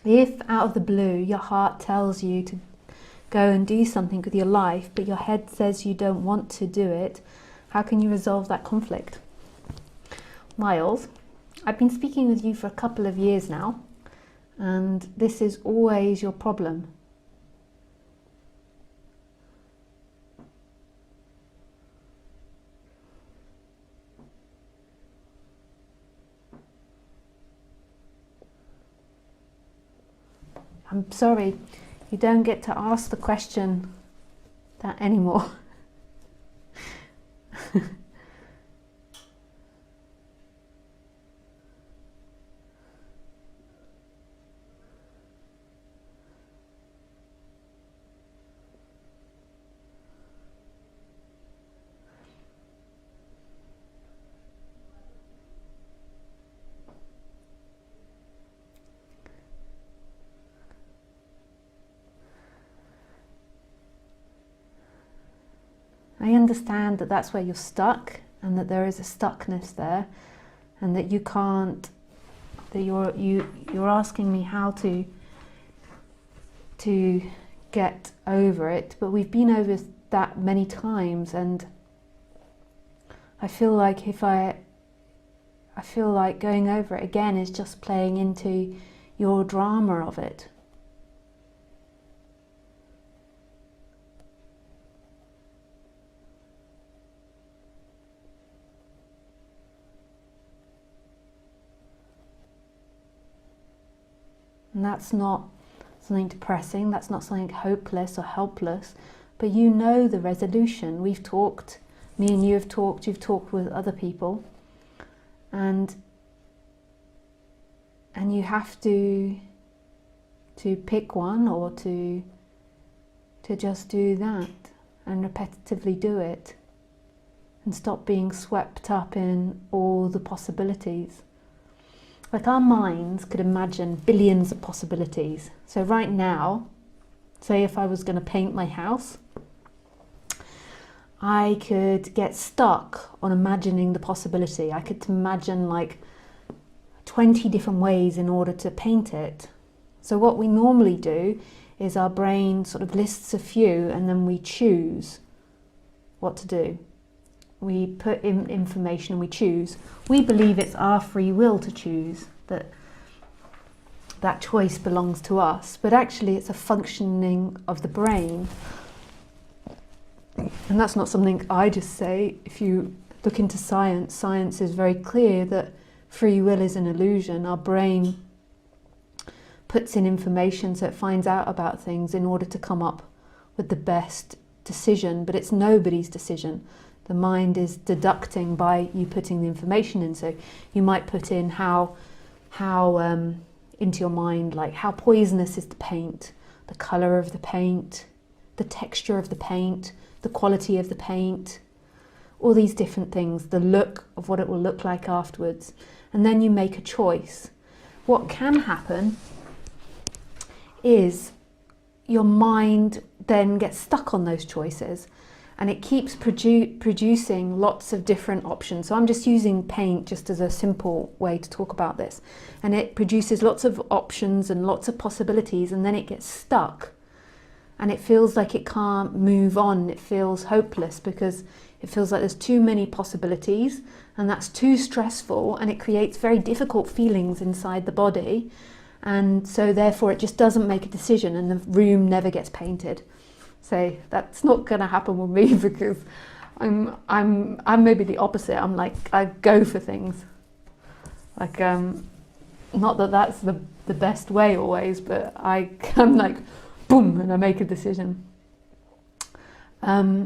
If out of the blue your heart tells you to go and do something with your life, but your head says you don't want to do it, how can you resolve that conflict? Miles, I've been speaking with you for a couple of years now, and this is always your problem. I'm sorry, you don't get to ask the question that anymore. I understand that that's where you're stuck, and that there is a stuckness there, and that you can't, that you're asking me how to get over it, but we've been over that many times, and I feel like I feel like going over it again is just playing into your drama of it. And that's not something depressing, that's not something hopeless or helpless, but you know the resolution. We've talked, me and you have talked, you've talked with other people, and you have to pick one, or to just do that and repetitively do it, and stop being swept up in all the possibilities. Like, our minds could imagine billions of possibilities. So right now, say if I was going to paint my house, I could get stuck on imagining the possibility. I could imagine like 20 different ways in order to paint it. So what we normally do is our brain sort of lists a few, and then we choose what to do. We put in information and we choose. We believe it's our free will to choose, that choice belongs to us, but actually it's a functioning of the brain. And that's not something I just say. If you look into science, science is very clear that free will is an illusion. Our brain puts in information, so it finds out about things in order to come up with the best decision, but it's nobody's decision. The mind is deducting by you putting the information in. So you might put in how into your mind, like how poisonous is the paint, the colour of the paint, the texture of the paint, the quality of the paint, all these different things, the look of what it will look like afterwards. And then you make a choice. What can happen is your mind then gets stuck on those choices, and it keeps producing lots of different options. So I'm just using paint just as a simple way to talk about this. And it produces lots of options and lots of possibilities, and then it gets stuck. And it feels like it can't move on. It feels hopeless because it feels like there's too many possibilities, and that's too stressful, and it creates very difficult feelings inside the body. And so therefore it just doesn't make a decision, and the room never gets painted. So that's not going to happen with me, because I'm maybe the opposite. I'm like, I go for things. Like, not that that's the best way always, but I'm like, boom, and I make a decision. But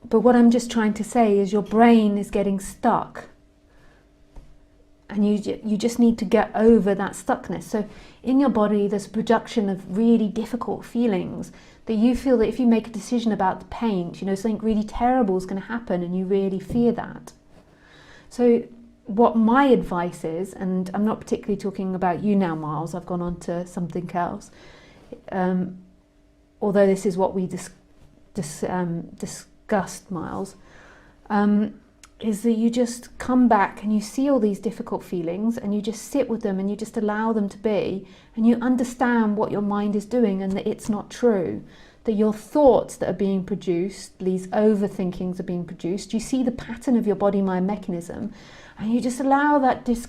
what I'm just trying to say is your brain is getting stuck. And you just need to get over that stuckness. So in your body, there's a production of really difficult feelings that you feel that if you make a decision about the paint, something really terrible is going to happen, and you really fear that. So what my advice is, and I'm not particularly talking about you now, Miles, I've gone on to something else, although this is what we discussed, Miles, is that you just come back and you see all these difficult feelings and you just sit with them and you just allow them to be, and you understand what your mind is doing and that it's not true, that your thoughts that are being produced, these overthinkings are being produced. You see the pattern of your body-mind mechanism, and you just allow that this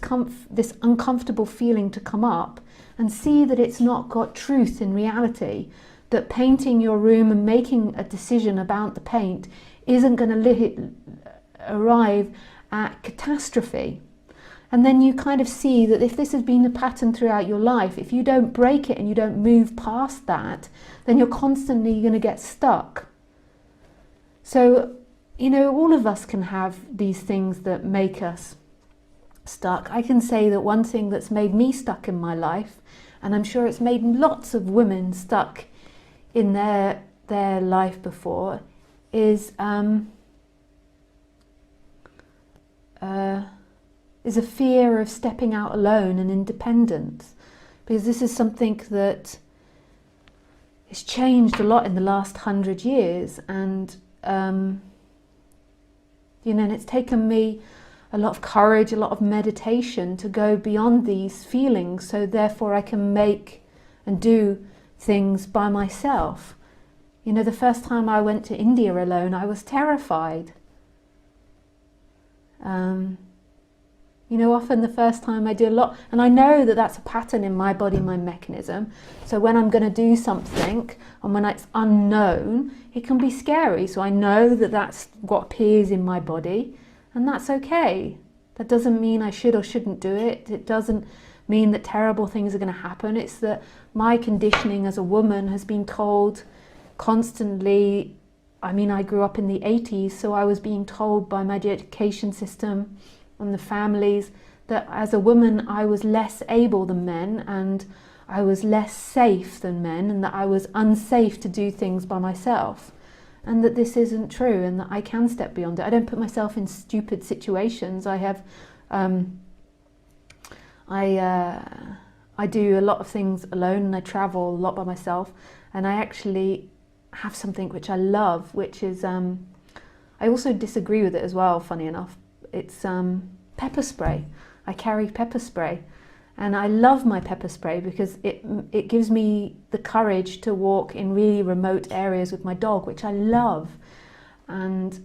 uncomfortable feeling to come up and see that it's not got truth in reality, that painting your room and making a decision about the paint isn't going to arrive at catastrophe. And then you kind of see that if this has been a pattern throughout your life, if you don't break it and you don't move past that, then you're constantly going to get stuck. So, you know, all of us can have these things that make us stuck. I can say that one thing that's made me stuck in my life, and I'm sure it's made lots of women stuck in their life before, is a fear of stepping out alone and independence, because this is something that has changed a lot in the last 100 years, and you know, and it's taken me a lot of courage, a lot of meditation to go beyond these feelings, so therefore I can make and do things by myself. You know, the first time I went to India alone, I was terrified. You know, often the first time I do a lot, and I know that that's a pattern in my body, my mechanism. So when I'm going to do something, and when it's unknown, it can be scary. So I know that that's what appears in my body, and that's okay. That doesn't mean I should or shouldn't do it. It doesn't mean that terrible things are going to happen. It's that my conditioning as a woman has been told constantly. I mean, I grew up in the 80s, so I was being told by my education system and the families that as a woman I was less able than men, and I was less safe than men, and that I was unsafe to do things by myself, and that this isn't true, and that I can step beyond it. I don't put myself in stupid situations. I have I do a lot of things alone, and I travel a lot by myself, and I actually have something which I love, which is I also disagree with it as well, funny enough. It's pepper spray. I carry pepper spray, and I love my pepper spray because it gives me the courage to walk in really remote areas with my dog, which I love. And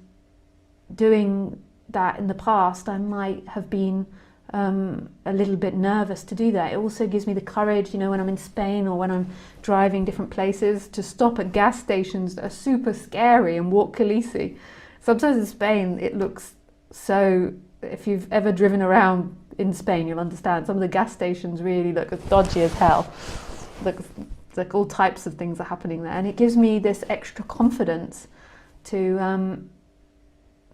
doing that in the past, I might have been a little bit nervous to do that. It also gives me the courage, you know, when I'm in Spain or when I'm driving different places, to stop at gas stations that are super scary and walk Khaleesi. Sometimes in Spain it looks so, if you've ever driven around in Spain, you'll understand some of the gas stations really look as dodgy as hell. Look, like all types of things are happening there, and it gives me this extra confidence to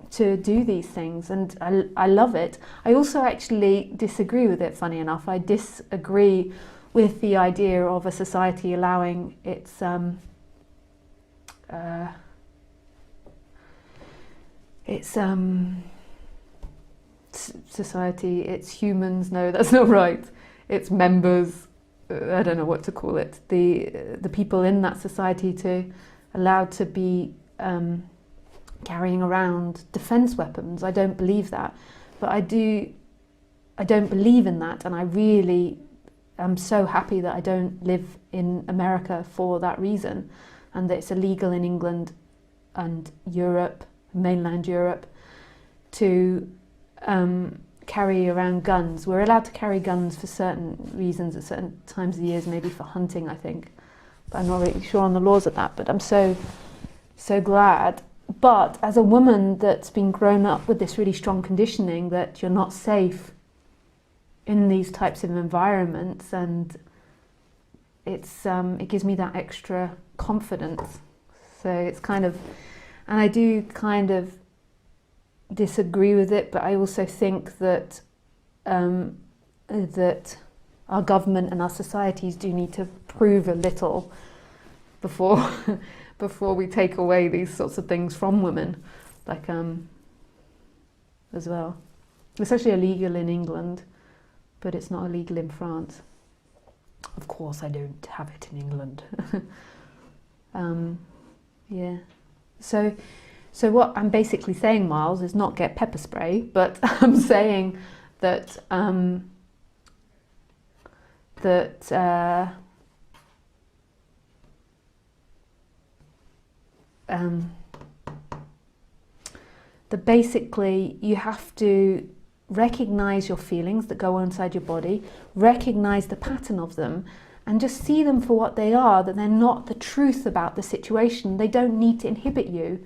do these things, and I love it. I also actually disagree with it, funny enough. I disagree with the idea of a society allowing its society, its humans, no, that's not right, its members, I don't know what to call it, the people in that society to allowed to be carrying around defense weapons. I don't believe that, but I don't believe in that, and I really am so happy that I don't live in America for that reason, and that it's illegal in England and Europe, mainland Europe, to carry around guns. We're allowed to carry guns for certain reasons at certain times of the years, maybe for hunting, I think, but I'm not really sure on the laws of that. But I'm so glad. But as a woman that's been grown up with this really strong conditioning that you're not safe in these types of environments, and it gives me that extra confidence. So it's kind of, and I do kind of disagree with it, but I also think that that our government and our societies do need to prove a little before before we take away these sorts of things from women, like as well. It's actually illegal in England, but it's not illegal in France. Of course, I don't have it in England. Yeah. So So what I'm basically saying, Miles, is not get pepper spray, but I'm saying that that basically you have to recognize your feelings that go on inside your body, recognize the pattern of them, and just see them for what they are, that they're not the truth about the situation. They don't need to inhibit you.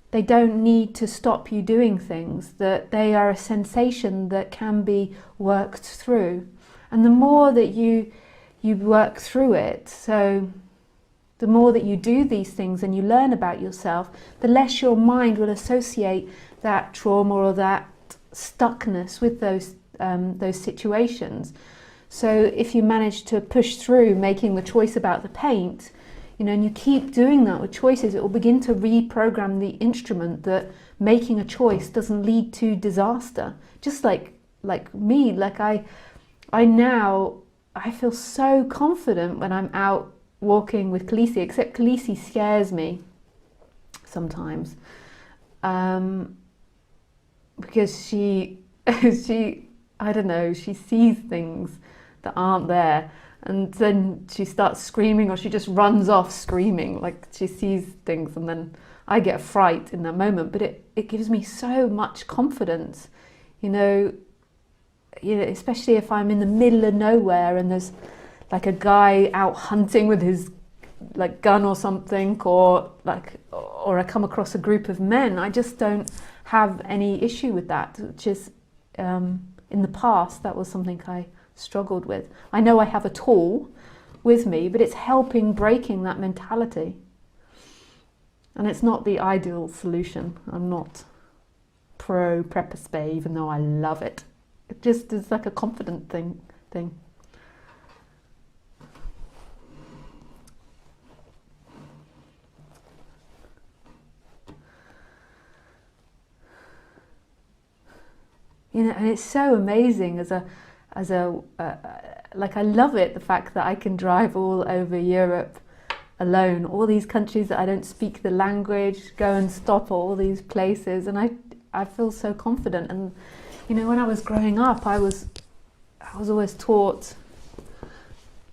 They don't need to stop you doing things, that they are a sensation that can be worked through. And the more that you work through it, so the more that you do these things and you learn about yourself, the less your mind will associate that trauma or that stuckness with those situations. So if you manage to push through making the choice about the paint, you know, and you keep doing that with choices, it will begin to reprogram the instrument that making a choice doesn't lead to disaster. Just like me, like I feel so confident when I'm out walking with Khaleesi, except Khaleesi scares me sometimes, because she I don't know, she sees things that aren't there, and then she starts screaming, or she just runs off screaming, like she sees things, and then I get a fright in that moment. But it gives me so much confidence, you know, especially if I'm in the middle of nowhere and there's like a guy out hunting with his like gun or something, or I come across a group of men. I just don't have any issue with that, which is in the past that was something I struggled with. I know I have a tool with me, but it's helping breaking that mentality. And it's not the ideal solution. I'm not pro pepper spray, even though I love it. It just is like a confident thing. You know, and it's so amazing like, I love it, the fact that I can drive all over Europe alone, all these countries that I don't speak the language, go and stop at all these places, and I feel so confident. And you know, when I was growing up, I was always taught,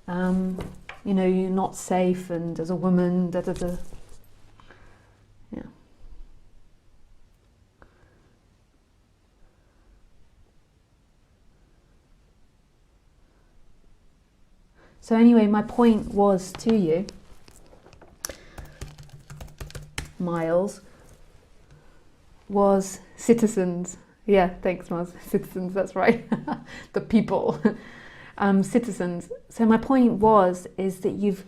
you know, you're not safe, and as a woman, da da da. Yeah. So anyway, my point was to you, Miles, was citizens. Yeah, thanks, Miles. Citizens, that's right. The people, citizens. So my point is that you've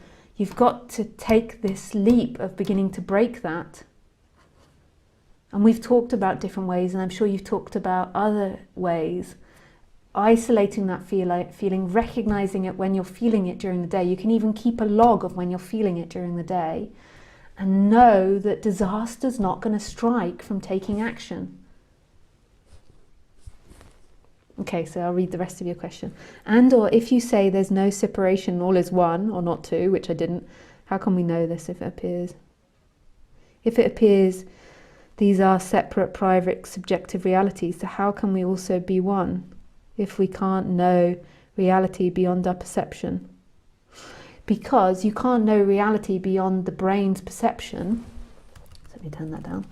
got to take this leap of beginning to break that. And we've talked about different ways, and I'm sure you've talked about other ways. Isolating that feeling, recognizing it when you're feeling it during the day. You can even keep a log of when you're feeling it during the day, and know that disaster's not going to strike from taking action. Okay, so I'll read the rest of your question. And or if you say there's no separation, all is one, or not two, which I didn't, how can we know this if it appears? If it appears these are separate, private, subjective realities, so how can we also be one if we can't know reality beyond our perception? Because you can't know reality beyond the brain's perception. Let me turn that down.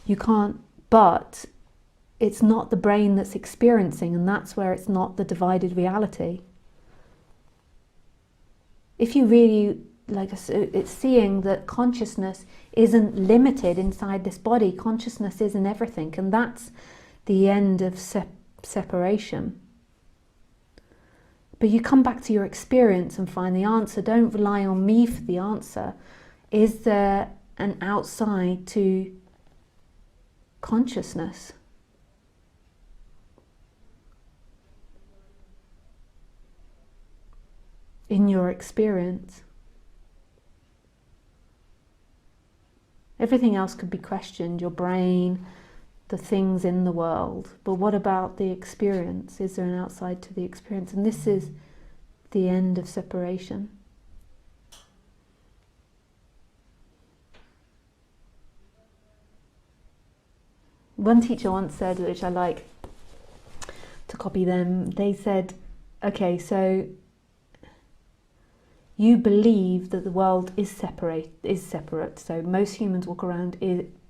You can't, but it's not the brain that's experiencing, and that's where it's not the divided reality. If you really, it's seeing that consciousness isn't limited inside this body, consciousness is in everything, and that's the end of separation. But you come back to your experience and find the answer. Don't rely on me for the answer. Is there an outside to consciousness? In your experience? Everything else could be questioned, your brain, the things in the world, but what about the experience? Is there an outside to the experience? And this is the end of separation. one teacher once said, which I like to copy them, they said, okay, so you believe that the world is separate. So most humans walk around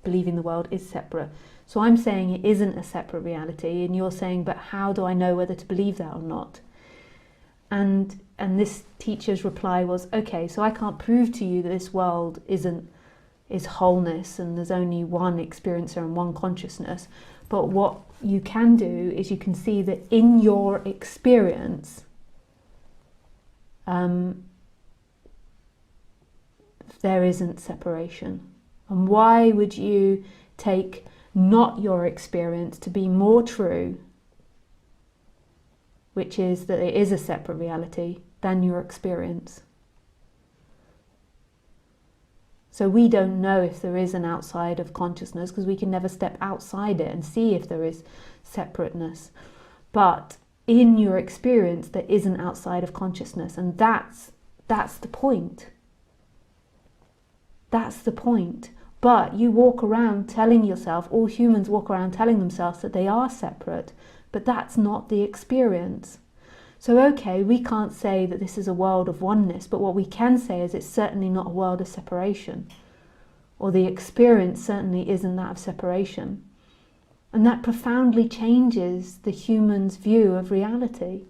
believing the world is separate. So I'm saying it isn't a separate reality, and you're saying, but how do I know whether to believe that or not? And this teacher's reply was, okay, so I can't prove to you that this world is wholeness and there's only one experiencer and one consciousness. But what you can do is you can see that in your experience, there isn't separation. And why would you take not your experience to be more true, which is that it is a separate reality, than your experience? So we don't know if there is an outside of consciousness, because we can never step outside it and see if there is separateness. But in your experience, there is an outside of consciousness, and that's the point. That's the point. But you walk around telling yourself, all humans walk around telling themselves that they are separate, but that's not the experience. So okay, we can't say that this is a world of oneness, but what we can say is it's certainly not a world of separation, or the experience certainly isn't that of separation. And that profoundly changes the human's view of reality.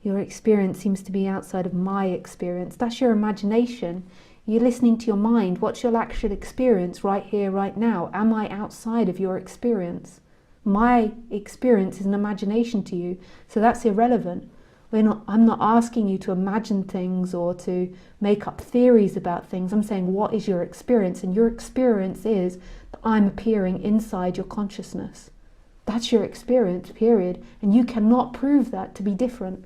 Your experience seems to be outside of my experience. That's your imagination. You're listening to your mind. What's your actual experience right here, right now? Am I outside of your experience? My experience is an imagination to you, so that's irrelevant. I'm not asking you to imagine things or to make up theories about things. I'm saying, what is your experience? And your experience is that I'm appearing inside your consciousness. That's your experience, period. And you cannot prove that to be different.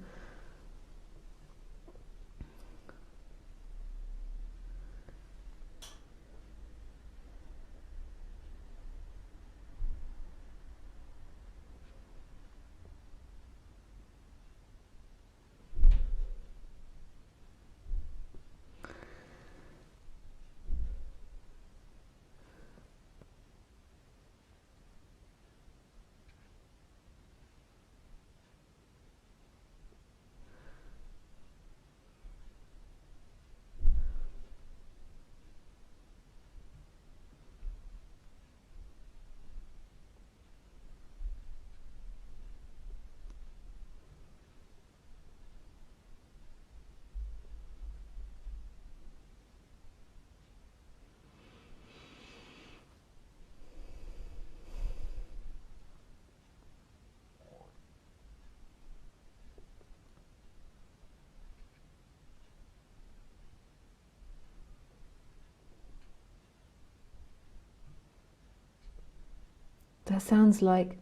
That sounds like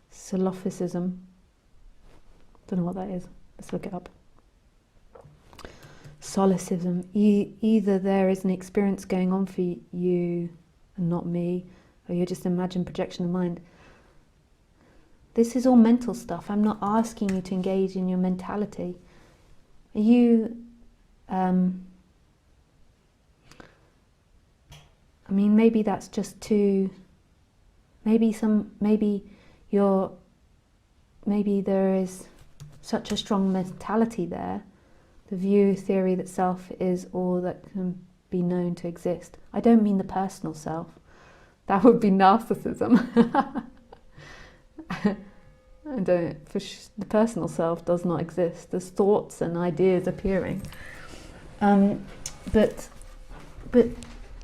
solipsism. Don't know what that is. Let's look it up. Solipsism. Either there is an experience going on for you and not me, or you're just imagined projection of mind. This is all mental stuff. I'm not asking you to engage in your mentality. You, I mean, maybe that's just too. Maybe there is such a strong mentality there, the view theory that self is all that can be known to exist. I don't mean the personal self. That would be narcissism. The personal self does not exist. There's thoughts and ideas appearing. But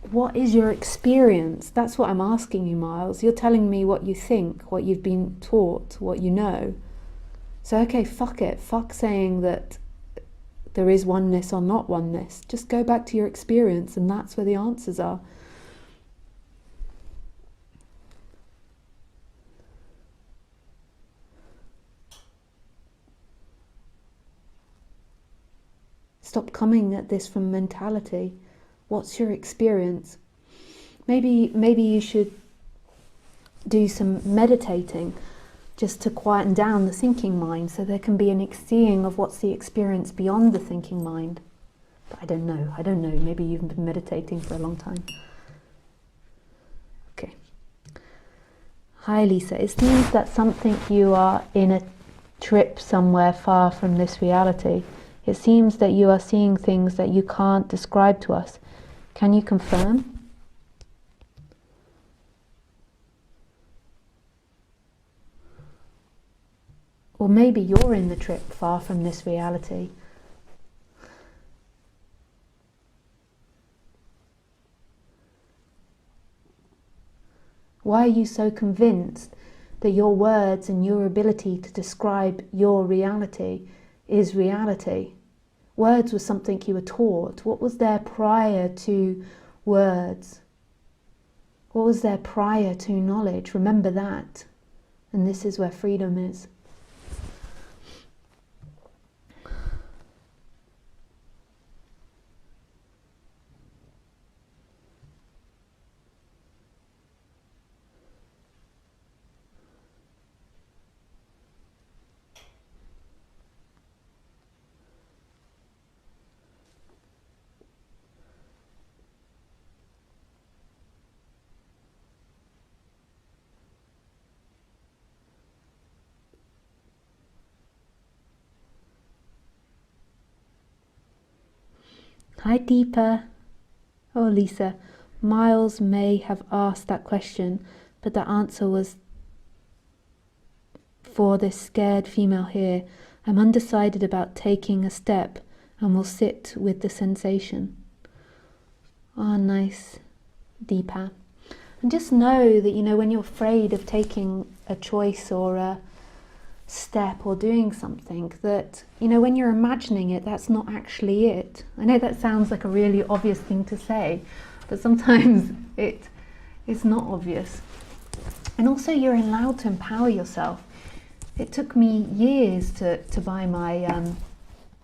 what is your experience? That's what I'm asking you, Miles. You're telling me what you think, what you've been taught, what you know. So okay, fuck it. Fuck saying that there is oneness or not oneness. Just go back to your experience, and that's where the answers are. Stop coming at this from mentality. What's your experience? Maybe you should do some meditating just to quieten down the thinking mind, so there can be an seeing of what's the experience beyond the thinking mind. But I don't know. Maybe you've been meditating for a long time. Okay. Hi Lisa, it seems that something you are in a trip somewhere far from this reality. It seems that you are seeing things that you can't describe to us. Can you confirm? Or maybe you're in the trip far from this reality. Why are you so convinced that your words and your ability to describe your reality is reality? Words was something you were taught. What was there prior to words? What was there prior to knowledge? Remember that. And this is where freedom is. Hi Deepa. Oh Lisa, Miles may have asked that question, but the answer was for this scared female here. I'm undecided about taking a step and will sit with the sensation. Oh, nice, Deepa. And just know that, when you're afraid of taking a choice or a step or doing something, that, when you're imagining it, that's not actually it. I know that sounds like a really obvious thing to say, but sometimes it's not obvious. And also you're allowed to empower yourself. It took me years to buy my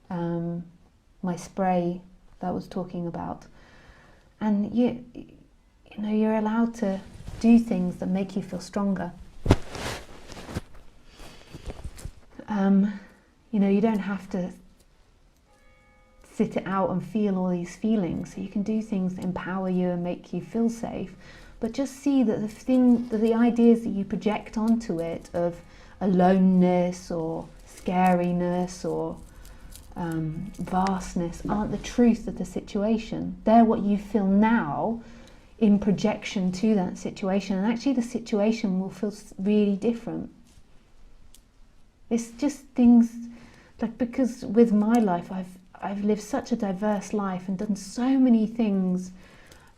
my spray that I was talking about. And you're allowed to do things that make you feel stronger. You don't have to sit it out and feel all these feelings. So you can do things that empower you and make you feel safe. But just see that the ideas that you project onto it of aloneness or scariness or vastness aren't the truth of the situation. They're what you feel now in projection to that situation. And actually the situation will feel really different. It's just things like, because with my life I've lived such a diverse life and done so many things,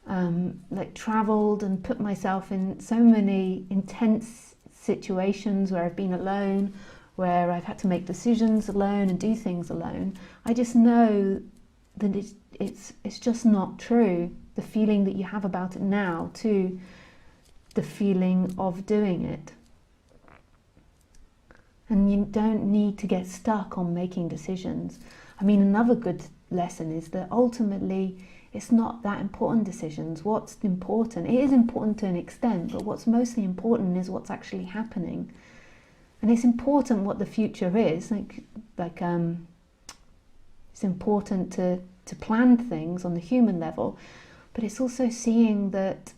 like traveled and put myself in so many intense situations where I've been alone, where I've had to make decisions alone and do things alone. I just know that it's just not true, the feeling that you have about it now to the feeling of doing it. And you don't need to get stuck on making decisions. I mean, another good lesson is that ultimately it's not that important decisions. What's important, it is important to an extent, but what's mostly important is what's actually happening. And it's important what the future is. It's important to plan things on the human level, but it's also seeing that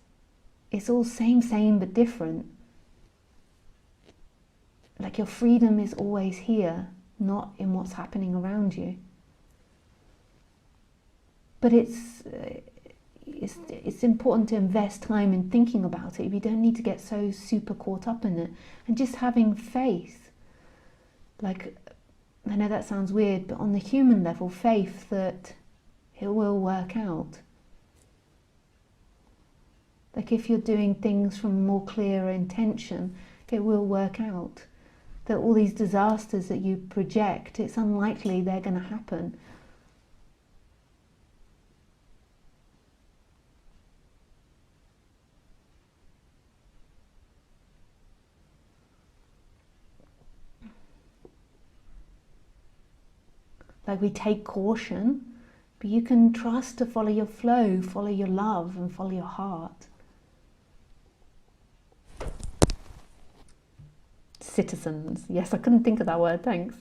it's all same but different. Like your freedom is always here, not in what's happening around you. But it's important to invest time in thinking about it. You don't need to get so super caught up in it. And just having faith. Like, I know that sounds weird, but on the human level, faith that it will work out. Like if you're doing things from more clearer intention, it will work out. That all these disasters that you project, it's unlikely they're going to happen. Like we take caution, but you can trust to follow your flow, follow your love, and follow your heart. Citizens. Yes, I couldn't think of that word, thanks.